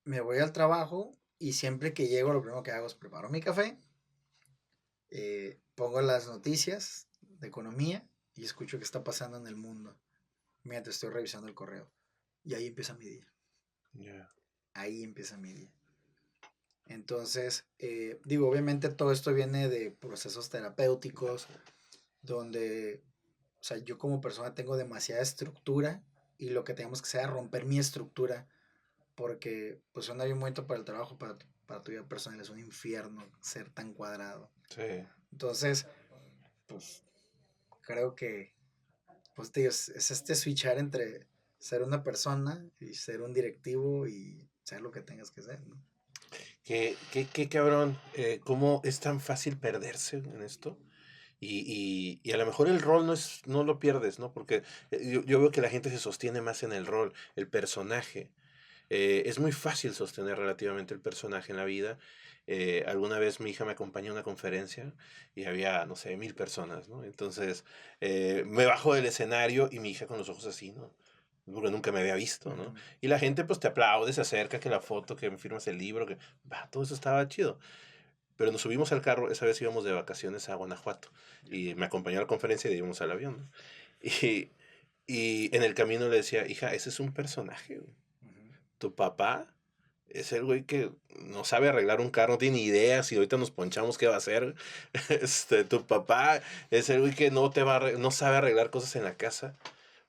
me voy al trabajo y siempre que llego, lo primero que hago es preparo mi café, pongo las noticias de economía y escucho qué está pasando en el mundo mientras estoy revisando el correo. Y ahí empieza mi día. Ya. Ahí empieza mi día. Entonces, digo, obviamente todo esto viene de procesos terapéuticos, donde, o sea, yo como persona tengo demasiada estructura y lo que tenemos que hacer es romper mi estructura, porque pues no hay un momento para el trabajo, para tu vida personal, es un infierno ser tan cuadrado. Sí. Entonces, pues creo que, pues tío, es este switchar entre ser una persona y ser un directivo y ser lo que tengas que ser, ¿no? Qué cabrón. ¿Cómo es tan fácil perderse en esto? Y a lo mejor el rol no lo pierdes, ¿no? Porque yo veo que la gente se sostiene más en el rol, el personaje. Es muy fácil sostener relativamente el personaje en la vida. Alguna vez mi hija me acompañó a una conferencia y había, no sé, 1000 personas, ¿no? Entonces me bajo del escenario y mi hija con los ojos así, ¿no? Porque nunca me había visto, ¿no? Ujú. Y la gente pues te aplaude, se acerca, que la foto, que me firmas el libro, que va, todo eso estaba chido. Pero nos subimos al carro, esa vez íbamos de vacaciones a Guanajuato Ya. y me acompañó a la conferencia y de ahí íbamos al avión, ¿no? Y, y en el camino le decía, hija, ese es un personaje, güey. Ujú. Tu papá es el güey que no sabe arreglar un carro, no tiene idea si ahorita nos ponchamos qué va a hacer. Tu papá es el güey que no sabe arreglar cosas en la casa,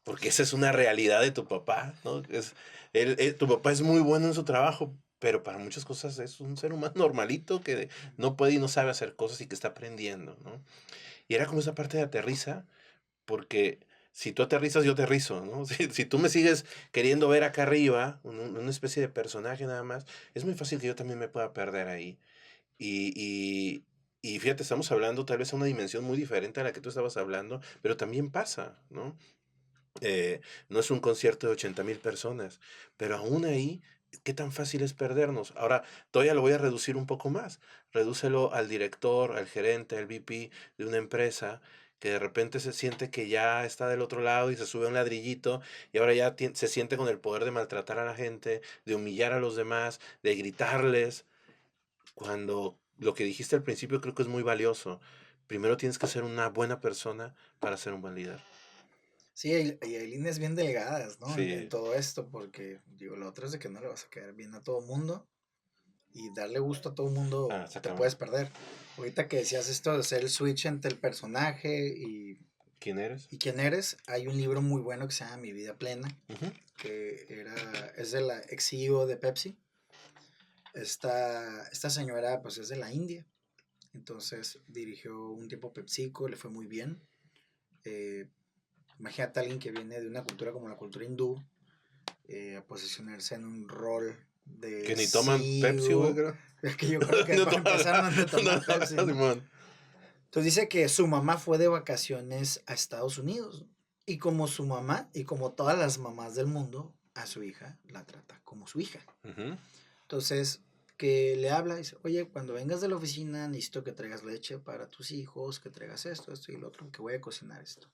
porque esa es una realidad de tu papá, ¿no? Tu papá es muy bueno en su trabajo, pero para muchas cosas es un ser humano normalito que Ujú. no puede y no sabe hacer cosas y que está aprendiendo, ¿no? Y era como esa parte de aterriza, porque si tú aterrizas, yo aterrizo, ¿no? Si tú me sigues queriendo ver acá arriba, una especie de personaje nada más, es muy fácil que yo también me pueda perder ahí. Y, y, y fíjate, estamos hablando tal vez a una dimensión muy diferente a la que tú estabas hablando, pero también pasa, ¿no? No es un concierto de 80,000 personas, pero aún ahí, ¿qué tan fácil es perdernos? Ahora, todavía lo voy a reducir un poco más. Redúcelo al director, al gerente, al VP de una empresa que de repente se siente que ya está del otro lado y se sube a un ladrillito y ahora ya se siente con el poder de maltratar a la gente, de humillar a los demás, de gritarles, cuando lo que dijiste al principio creo que es muy valioso. Primero tienes que ser una buena persona para ser un buen líder. Sí, y hay líneas bien delgadas, ¿no? En Sí. todo esto, porque, digo, lo otro es de que no le vas a caer bien a todo mundo y darle gusto a todo mundo te Exactamente. puedes perder. Ahorita que decías esto de hacer el switch entre el personaje ¿Quién eres? y quién eres, hay un libro muy bueno que se llama Mi vida plena, Ujú. que es de la ex CEO de Pepsi. esta señora pues es de la India, entonces dirigió un tiempo PepsiCo, le fue muy bien. Eh, Imagínate a alguien que viene de una cultura como la cultura hindú, a posicionarse en un rol Que de ni toman Pepsi, güey, CEO, creo. es que yo creo que No para toman, empezar no han de tomar Pepsi, no, ¿no? Simón. Entonces dice que su mamá fue de vacaciones a Estados Unidos, y como su mamá, y como todas las mamás del mundo, a su hija la trata como su hija. Ujú. Entonces, que le habla y dice, oye, cuando vengas de la oficina necesito que traigas leche para tus hijos, que traigas esto, esto y lo otro, que voy a cocinar esto.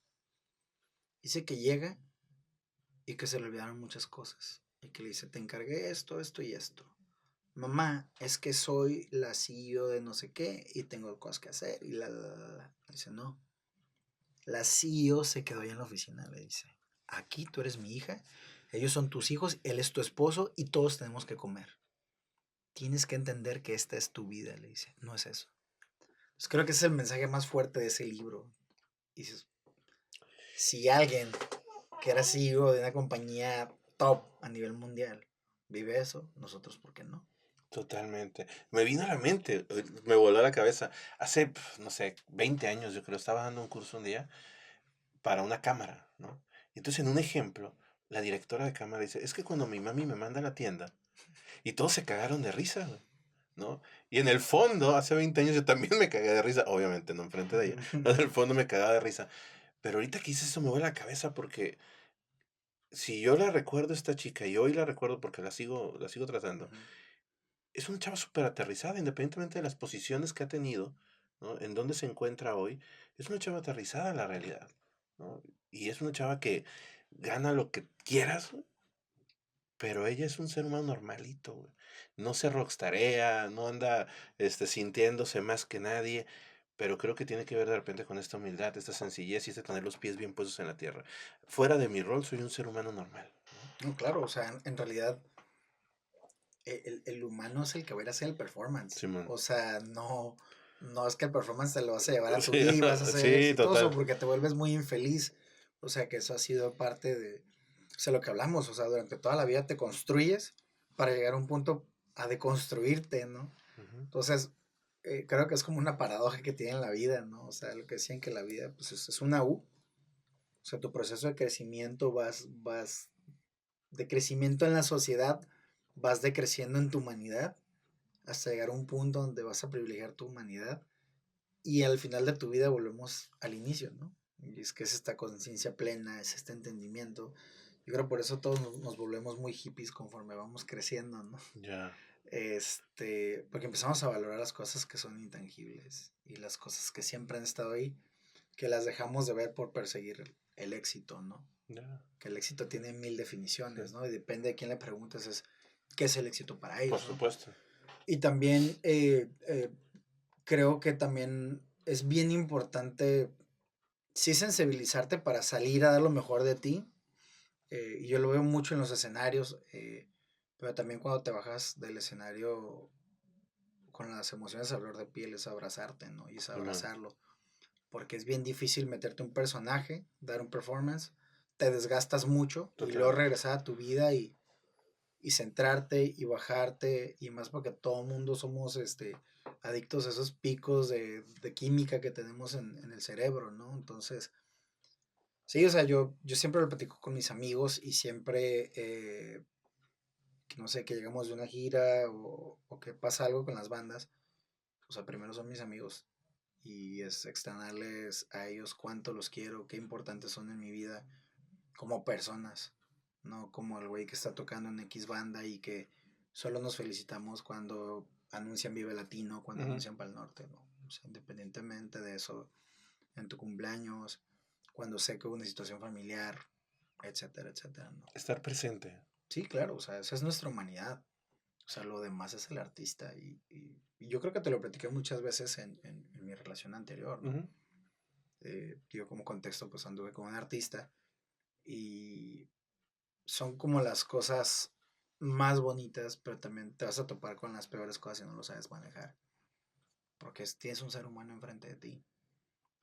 Dice que llega y que se le olvidaron muchas cosas. Y que le dice, te encargué esto, esto y esto. Mamá, es que soy la CEO de no sé qué y tengo cosas que hacer. Y la. Dice, no. La CEO se quedó ahí en la oficina, le dice, aquí tú eres mi hija, ellos son tus hijos, él es tu esposo y todos tenemos que comer. Tienes que entender que esta es tu vida, le dice, no es eso. Pues creo que ese es el mensaje más fuerte de ese libro. Y dices, si alguien que era CEO de una compañía top a nivel mundial vive eso, nosotros, ¿por qué no? Totalmente. Me vino a la mente, me voló a la cabeza. Hace, no sé, 20 años yo creo, estaba dando un curso un día para una cámara, ¿no? Y entonces en un ejemplo, la directora de cámara dice, es que cuando mi mami me manda a la tienda, y todos se cagaron de risa, güey, ¿no? Y en el fondo, hace 20 años yo también me cagué de risa, obviamente no enfrente de ella, pero en el fondo me cagaba de risa. Pero ahorita que hice eso me vuelve la cabeza porque si yo la recuerdo a esta chica y hoy la recuerdo porque la sigo tratando, es una chava súper aterrizada, independientemente de las posiciones que ha tenido, ¿no? En dónde se encuentra hoy, es una chava aterrizada en la realidad, ¿no? Y es una chava que gana lo que quieras, güey, pero ella es un ser humano normalito, güey. No se rockstarea, no anda sintiéndose más que nadie, pero creo que tiene que ver de repente con esta humildad, esta sencillez y este tener los pies bien puestos en la tierra. Fuera de mi rol, soy un ser humano normal, ¿no? No, claro, o sea, en realidad el humano es el que va a ir a hacer el performance. Simón. O sea, no, no es que el performance te lo vas a llevar a tu Sí, vida y vas a ser sí, exitoso total. porque te vuelves muy infeliz. O sea, que eso ha sido parte de, o sea, lo que hablamos. O sea, durante toda la vida te construyes para llegar a un punto a deconstruirte, ¿no? Ujú. Entonces, creo que es como una paradoja que tiene la vida, ¿no? O sea, lo que decían que la vida, pues es una U. O sea, tu proceso de crecimiento vas de crecimiento en la sociedad, vas decreciendo en tu humanidad hasta llegar a un punto donde vas a privilegiar tu humanidad y al final de tu vida volvemos al inicio, ¿no? Y es que es esta conciencia plena, es este entendimiento. Yo creo por eso todos nos volvemos muy hippies conforme vamos creciendo, ¿no? Ya. Porque empezamos a valorar las cosas que son intangibles y las cosas que siempre han estado ahí, que las dejamos de ver por perseguir el éxito, ¿no? Ya. Que el éxito tiene mil definiciones, Sí. ¿no? Y depende de quién le preguntes, es qué es el éxito para Por ellos, ¿no? supuesto. Y también creo que también es bien importante, sí, sensibilizarte para salir a dar lo mejor de ti. Y yo lo veo mucho en los escenarios, pero también cuando te bajas del escenario con las emociones a flor de piel es abrazarte, ¿no? Y es Simón. abrazarlo. Porque es bien difícil meterte un personaje, dar un performance, te desgastas mucho y luego Totalmente. regresar a tu vida y centrarte y bajarte y más porque todo mundo somos adictos a esos picos de química que tenemos en el cerebro, ¿no? Entonces, sí, o sea, yo siempre lo platico con mis amigos y siempre, que no sé, que llegamos de una gira o que pasa algo con las bandas, o sea, primero son mis amigos y es externarles a ellos cuánto los quiero, qué importantes son en mi vida como personas, no como el güey que está tocando en X banda y que solo nos felicitamos cuando anuncian Vive Latino, cuando Ujú. anuncian Pal Norte, ¿no? O sea, independientemente de eso, en tu cumpleaños, cuando sé que hubo una situación familiar, etcétera, etcétera, ¿no? Estar presente. Sí, claro, o sea, esa es nuestra humanidad. O sea, lo demás es el artista. Y yo creo que te lo platiqué muchas veces en mi relación anterior, ¿no? Ujú. Yo como contexto, pues anduve con un artista y son como las cosas más bonitas, pero también te vas a topar con las peores cosas si no lo sabes manejar. Porque tienes un ser humano enfrente de ti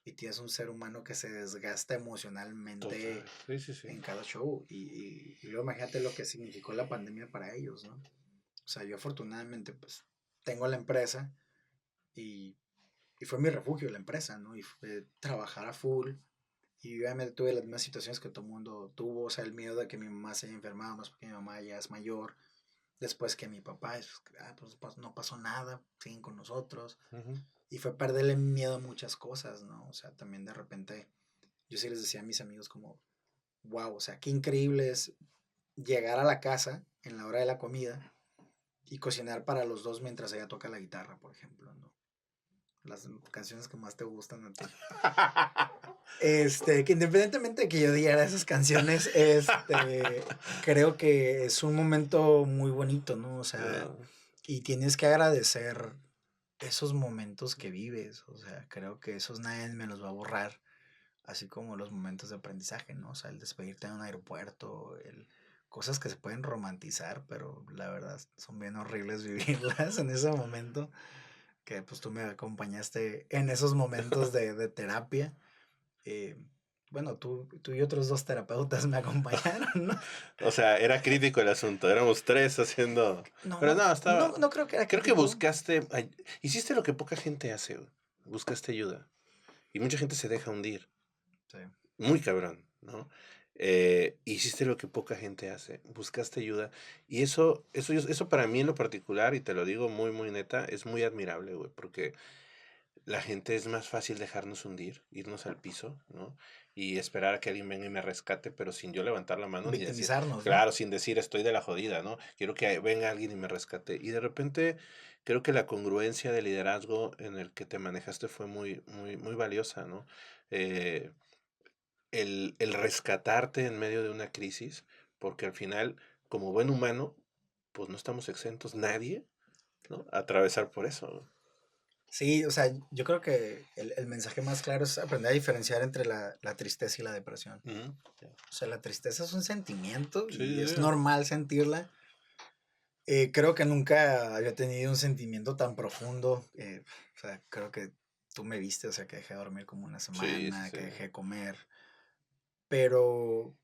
y tienes un ser humano que se desgasta Total. emocionalmente Sí, sí, sí. en cada show. Y luego imagínate lo que significó la pandemia para ellos, ¿no? O sea, yo afortunadamente pues tengo la empresa y, y fue mi refugio la empresa, ¿no? Y fue trabajar a full. Y obviamente tuve las mismas situaciones que todo el mundo tuvo, o sea, el miedo de que mi mamá se haya enfermado, más porque mi mamá ya es mayor. Después que mi papá, pues no pasó nada, siguen con nosotros. Ujú. Y fue perderle miedo a muchas cosas, ¿no? O sea, también de repente, yo sí les decía a mis amigos como, wow, o sea, qué increíble es llegar a la casa en la hora de la comida y cocinar para los dos mientras ella toca la guitarra, por ejemplo, ¿no? Las canciones que más te gustan a ti. Que independientemente de que yo diera esas canciones, creo que es un momento muy bonito, ¿no? O sea, Ah, y tienes que agradecer esos momentos que vives, o sea, creo que esos nadie me los va a borrar, así como los momentos de aprendizaje, ¿no? O sea, el despedirte en un aeropuerto, cosas que se pueden romantizar, pero la verdad son bien horribles vivirlas en ese momento, que pues tú me acompañaste en esos momentos de terapia. eh, bueno, tú y otros dos terapeutas me acompañaron, ¿no? o sea, era crítico el asunto. Éramos tres haciendo. Pero No, no, no, estaba. no creo que era Creo que crítico. hiciste lo que poca gente hace, güey. Buscaste ayuda. Y mucha gente se deja hundir. Sí. Muy cabrón, ¿no? Hiciste lo que poca gente hace. Buscaste ayuda. Y eso para mí en lo particular, y te lo digo muy, muy neta, es muy admirable, güey. Porque la gente es más fácil dejarnos hundir, irnos al piso, ¿no? Y esperar a que alguien venga y me rescate, pero sin yo levantar la mano ni decir, Victimizarnos, ¿no? claro, sin decir estoy de la jodida, ¿no? Quiero que venga alguien y me rescate. Y de repente creo que la congruencia de liderazgo en el que te manejaste fue muy, muy, muy valiosa, ¿no? Eh, el rescatarte en medio de una crisis, porque al final, como buen humano, pues no estamos exentos nadie, ¿no? A atravesar por eso. Sí, o sea, yo creo que el mensaje más claro es aprender a diferenciar entre la tristeza y la depresión. Ujú. O sea, la tristeza es un sentimiento Sí, y sí, es sí. normal sentirla. Creo que nunca había tenido un sentimiento tan profundo. O sea, creo que tú me viste, o sea, que dejé de dormir como una Sí, sí, semana, sí. que dejé de comer. Pero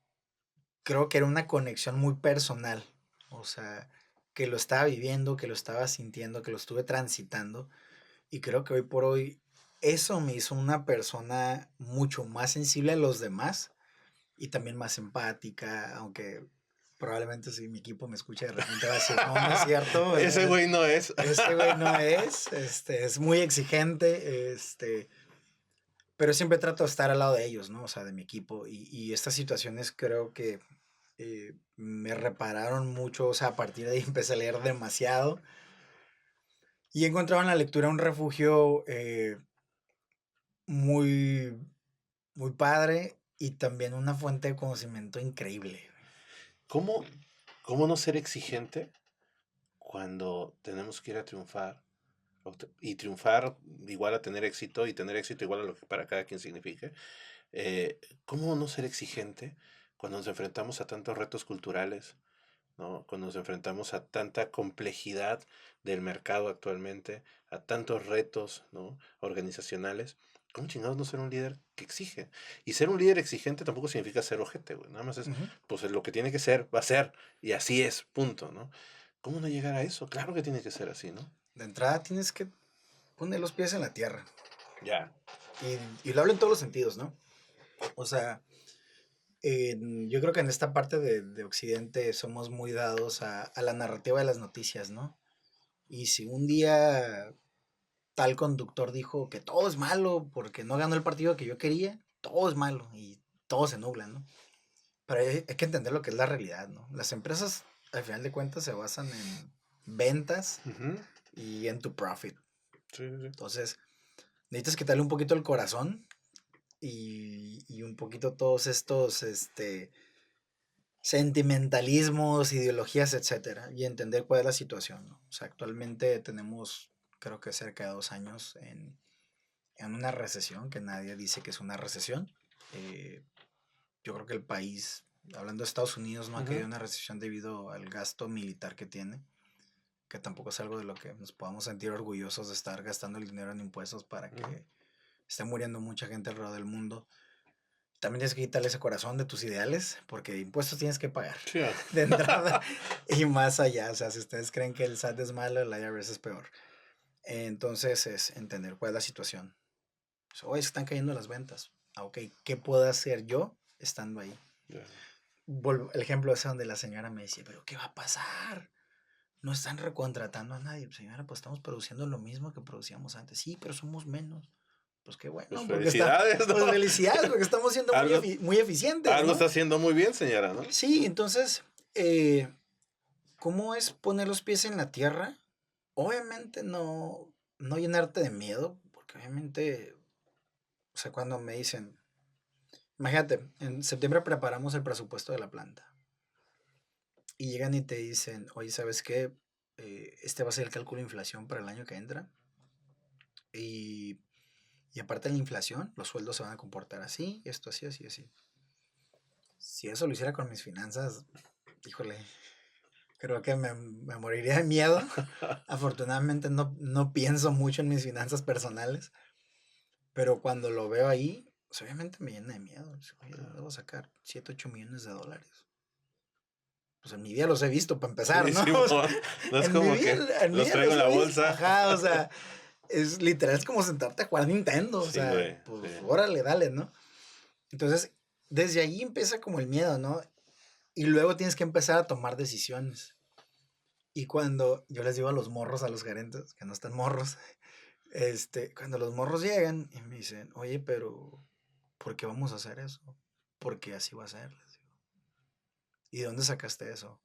creo que era una conexión muy personal. O sea, que lo estaba viviendo, que lo estaba sintiendo, que lo estuve transitando. Y creo que hoy por hoy eso me hizo una persona mucho más sensible a los demás y también más empática, aunque probablemente si mi equipo me escucha de repente va a decir, no, no es cierto, Ese güey no es. este güey no es muy exigente, pero siempre trato de estar al lado de ellos, ¿no? O sea, de mi equipo y estas situaciones creo que me repararon mucho, o sea, a partir de ahí empecé a leer demasiado y he encontrado en la lectura un refugio muy, muy padre y también una fuente de conocimiento increíble. ¿Cómo, cómo no ser exigente cuando tenemos que ir a triunfar? Y triunfar igual a tener éxito y tener éxito igual a lo que para cada quien signifique. ¿Cómo no ser exigente cuando nos enfrentamos a tantos retos culturales, ¿no? Cuando nos enfrentamos a tanta complejidad del mercado actualmente, a tantos retos, ¿no? Organizacionales? ¿Cómo chingados no ser un líder que exige? Y ser un líder exigente tampoco significa ser ojete, güey. Nada más es, Ujú. pues lo que tiene que ser, va a ser. Y así es, punto, ¿no? ¿Cómo no llegar a eso? Claro que tiene que ser así, ¿no? De entrada tienes que poner los pies en la tierra. Ya. Y lo hablo en todos los sentidos, ¿no? O sea, yo creo que en esta parte de Occidente somos muy dados a la narrativa de las noticias, ¿no? Y si un día tal conductor dijo que todo es malo porque no ganó el partido que yo quería, todo es malo y todo se nubla, ¿no? Pero hay que entender lo que es la realidad, ¿no? Las empresas, al final de cuentas, se basan en ventas Ujú. y en tu profit. Sí, sí, sí. Entonces, necesitas quitarle un poquito el corazón y un poquito todos estos sentimentalismos, ideologías, etcétera, y entender cuál es la situación, ¿no? O sea, actualmente tenemos, creo que cerca de 2 años en una recesión, que nadie dice que es una recesión. Eh, yo creo que el país, hablando de Estados Unidos, no ha caído Ujú. en una recesión debido al gasto militar que tiene, que tampoco es algo de lo que nos podamos sentir orgullosos de estar gastando el dinero en impuestos para Ujú. que esté muriendo mucha gente alrededor del mundo. también tienes que quitarle ese corazón de tus ideales, porque impuestos tienes que pagar Sí, de entrada y más allá. O sea, si ustedes creen que el SAT es malo, el IRS es peor. Entonces es entender cuál es la situación. Hoy están cayendo las ventas. Ah, ok, ¿qué puedo hacer yo estando ahí? ya. El ejemplo es donde la señora me decía, pero ¿qué va a pasar? No están recontratando a nadie. Señora, pues estamos produciendo lo mismo que producíamos antes. Sí, pero somos menos. Pues qué Pues bueno, porque felicidades, ¿no? pues felicidades, porque estamos siendo muy, Algo, muy eficientes, algo ¿no? está haciendo muy bien, señora, ¿no? Sí, entonces, ¿cómo es poner los pies en la tierra? Obviamente no llenarte de miedo, porque obviamente, o sea, cuando me dicen, imagínate, en septiembre preparamos el presupuesto de la planta y llegan y te dicen, oye, ¿sabes qué? Este va a ser el cálculo de inflación para el año que entra y, y aparte de la inflación, los sueldos se van a comportar así, esto así, así, así. Si eso lo hiciera con mis finanzas, híjole, creo que me moriría de miedo. Afortunadamente no pienso mucho en mis finanzas personales, pero cuando lo veo ahí, pues obviamente me llena de miedo. Oye, ¿de dónde voy a sacar 7, 8 millones de dólares? Pues en mi vida los he visto, para empezar, Sí, ¿no? Simón. O sea, No es como que en mi los vida traigo los en he la visto. bolsa. Ajá, o sea, es literal, es como sentarte a jugar Nintendo, o Sí, sea, güey, sí. pues órale, dale, ¿no? Entonces, desde ahí empieza como el miedo, ¿no? Y luego tienes que empezar a tomar decisiones. Y cuando yo les digo a los morros, a los gerentes, que no están morros, cuando los morros llegan y me dicen, oye, pero ¿por qué vamos a hacer eso? Porque así va a ser, les digo. ¿Y de dónde sacaste eso?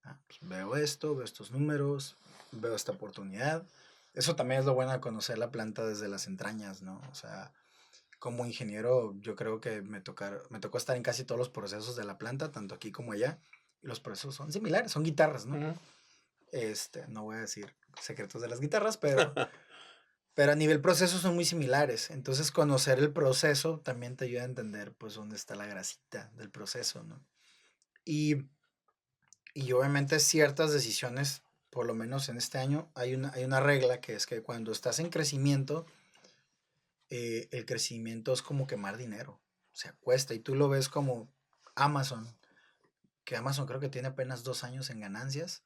Ah, pues veo esto, veo estos números, veo esta oportunidad. Eso también es lo bueno de conocer la planta desde las entrañas, ¿no? O sea, como ingeniero, yo creo que me tocó estar en casi todos los procesos de la planta, tanto aquí como allá. Y los procesos son similares, son guitarras, ¿no? Ujú. No voy a decir secretos de las guitarras, pero a nivel proceso son muy similares. Entonces, conocer el proceso también te ayuda a entender, pues, dónde está la grasita del proceso, ¿no? Y, y obviamente ciertas decisiones, por lo menos en este año, hay una regla que es que cuando estás en crecimiento, el crecimiento es como quemar dinero. O sea, cuesta. Y tú lo ves como Amazon, que Amazon creo que tiene apenas 2 años en ganancias.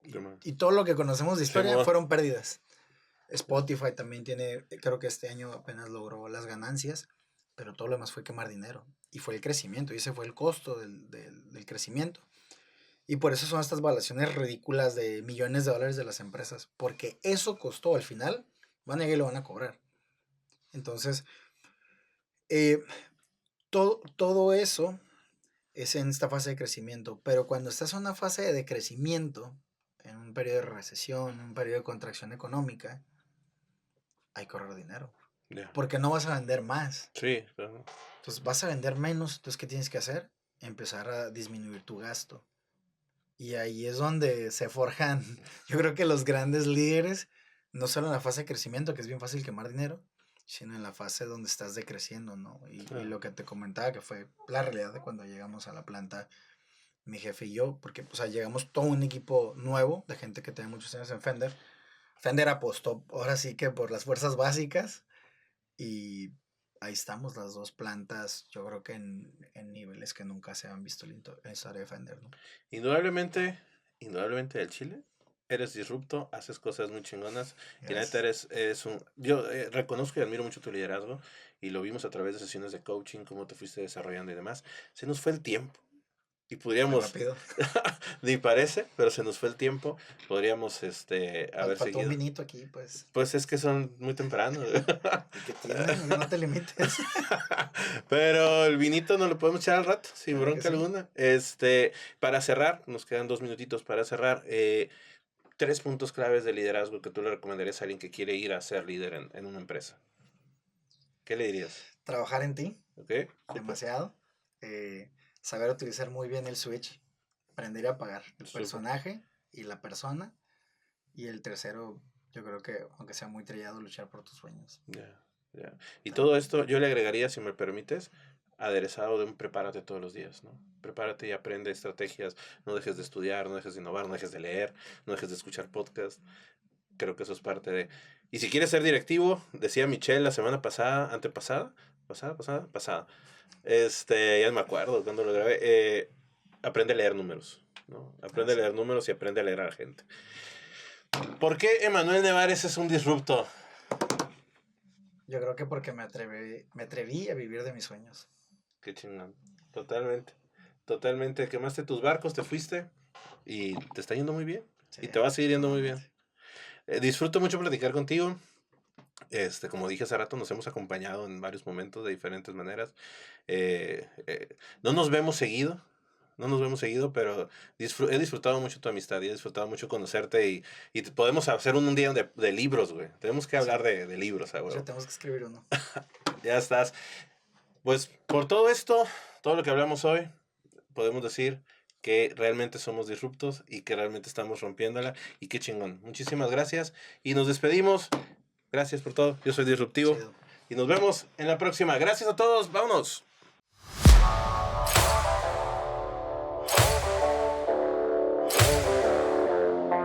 Sí, Y, man. y todo lo que conocemos de historia Simón. fueron pérdidas. Spotify también tiene, creo que este año apenas logró las ganancias, pero todo lo demás fue quemar dinero. Y fue el crecimiento, y ese fue el costo del crecimiento. Y por eso son estas valuaciones ridículas de millones de dólares de las empresas, porque eso costó al final, van a llegar y lo van a cobrar. Entonces, eh, todo eso es en esta fase de crecimiento, pero cuando estás en una fase de decrecimiento, en un periodo de recesión, en un periodo de contracción económica, hay que ahorrar dinero, Ya. porque no vas a vender más. Sí, claro. Entonces vas a vender menos, entonces ¿qué tienes que hacer? Empezar a disminuir tu gasto. Y ahí es donde se forjan, yo creo que los grandes líderes, no solo en la fase de crecimiento, que es bien fácil quemar dinero, sino en la fase donde estás decreciendo, ¿no? Y Ah, lo que te comentaba, que fue la realidad de cuando llegamos a la planta, mi jefe y yo, porque pues llegamos todo un equipo nuevo de gente que tiene muchos años en Fender. Fender apostó ahora sí que por las fuerzas básicas y ahí estamos las dos plantas, yo creo que en niveles que nunca se han visto en la historia de Fender, ¿no? indudablemente, indudablemente del Chile. Eres disrupto, haces cosas muy chingonas y la neta Gracias. eres un... Yo reconozco y admiro mucho tu liderazgo y lo vimos a través de sesiones de coaching, cómo te fuiste desarrollando y demás. Se nos fue el tiempo y Muy podríamos, rápido. ni parece, pero se nos fue el tiempo. Podríamos haber Faltó un seguido. vinito aquí, pues. Pues es que son muy temprano. ¿Y qué tiene? No te limites. Pero el vinito no lo podemos echar al rato, sin Claro que bronca sí. alguna. Para cerrar, nos quedan 2 minutitos para cerrar. 3 puntos claves de liderazgo que tú le recomendarías a alguien que quiere ir a ser líder en una empresa. ¿Qué le dirías? Trabajar en ti, ¿Ok? Súper, demasiado. Eh, Saber utilizar muy bien el switch. Aprender a apagar el súper. personaje y la persona. Y el tercero, yo creo que, aunque sea muy trillado, luchar por tus sueños. Ya, ya. Y todo esto yo le agregaría, si me permites, aderezado de un prepárate todos los días, ¿no? Prepárate y aprende estrategias. No dejes de estudiar, no dejes de innovar, no dejes de leer, no dejes de escuchar podcast. Creo que eso es parte de... Y si quieres ser directivo, decía Michelle la semana pasada, antepasada, Pasada. Ya no me acuerdo cuando lo grabé. Aprende a leer números, ¿no? Aprende a leer números y aprende a leer a la gente. ¿Por qué Emanuel Nevares es un disrupto? Yo creo que porque me atreví a vivir de mis sueños. Qué chingón. Totalmente. Quemaste tus barcos, te fuiste y te está yendo muy bien. Sí, Y te va a seguir yendo muy bien. afortunadamente. Disfruto mucho platicar contigo. Como dije hace rato, nos hemos acompañado en varios momentos de diferentes maneras. No nos vemos seguido. No nos vemos seguido, pero he disfrutado mucho tu amistad y he disfrutado mucho conocerte y podemos hacer un día de libros, güey. Tenemos que Sí. hablar de libros, Ya güey. tenemos que escribir uno. Ya estás. Pues por todo esto, todo lo que hablamos hoy, podemos decir que realmente somos disruptos y que realmente estamos rompiéndola y qué chingón. Muchísimas gracias y nos despedimos. Gracias por todo. Yo soy Disruptivo Chido. y nos vemos en la próxima. Gracias a todos. Vámonos.